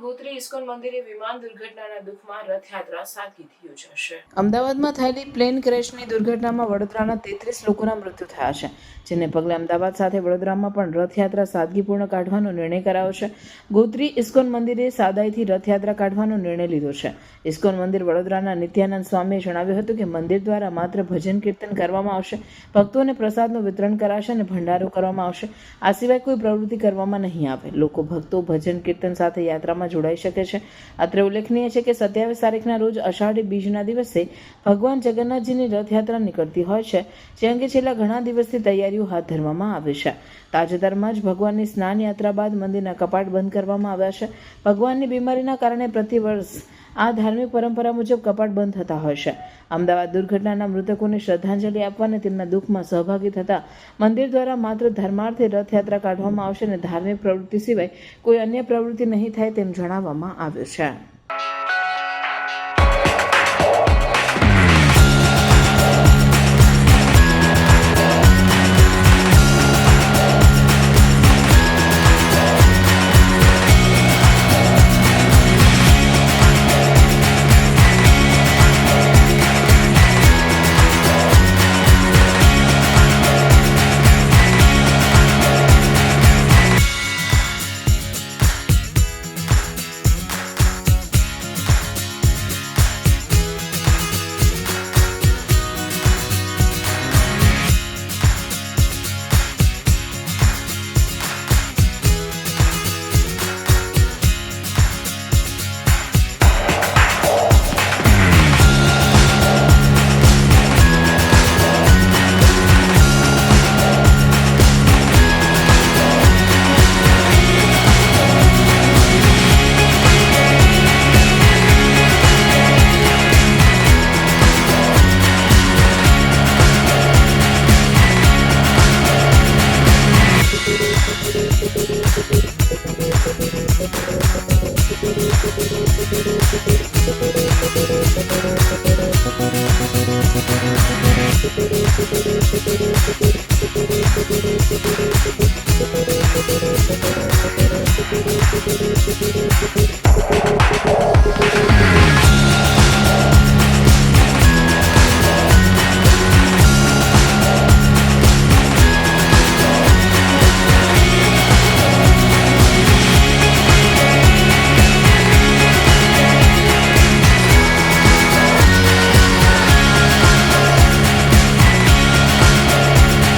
Gotri ISKCON મંદિરે વિમાન દુર્ઘટનાના દુઃખમાં રથયાત્રા સાદગીથી યોજાશે। અમદાવાદમાં થયેલી પ્લેન ક્રેશની દુર્ઘટનામાં વડોદરાના 33 લોકોના મૃત્યુ થયા છે, જેને પગલે અમદાવાદ સાથે વડોદરામાં પણ રથયાત્રા સાદગીપૂર્ણ કાઢવાનો નિર્ણય કરાયો છે। ગોત્રી ઇસ્કોન મંદિરે સાદાઈથી રથયાત્રા કાઢવાનો નિર્ણય લીધો છે। ઇસ્કોન મંદિર વડોદરાના નિત્યાનંદ સ્વામીએ જણાવ્યું હતું કે મંદિર દ્વારા માત્ર ભજન કીર્તન કરવામાં આવશે, ભક્તોને પ્રસાદનું વિતરણ કરાશે અને ભંડારો કરવામાં આવશે। આ સિવાય કોઈ પ્રવૃત્તિ કરવામાં નહીં આવે। લોકો ભક્તો ભજન કીર્તન સાથે યાત્રામાં જોડાઈ શકે છે। અત્રે ઉલ્લેખનીય છે કે 27 તારીખના રોજ અષાઢી બીજના દિવસે ભગવાન જગન્નાથજીની રથયાત્રા નીકળતી હોય છે, જે અંગે છેલ્લા ઘણા દિવસથી તૈયારીઓ હાથ ધરવામાં આવી છે। તાજેતરમાં જ ભગવાનની સ્નાન યાત્રા બાદ મંદિરના કપાટ બંધ કરવામાં આવ્યા છે। ભગવાનની બીમારીના કારણે પ્રતિવર્ષ આ ધાર્મિક પરંપરા મુજબ કપાટ બંધ થતા હોય છે। અમદાવાદ દુર્ઘટનાના મૃતકોને શ્રદ્ધાંજલિ આપવા અને તેમના દુઃખમાં સહભાગી થતા મંદિર દ્વારા માત્ર ધર્માર્થે રથયાત્રા કાઢવામાં આવશે અને ધાર્મિક પ્રવૃત્તિ સિવાય કોઈ અન્ય પ્રવૃત્તિ નહીં થાય તેમ જણાવવામાં આવ્યું છે।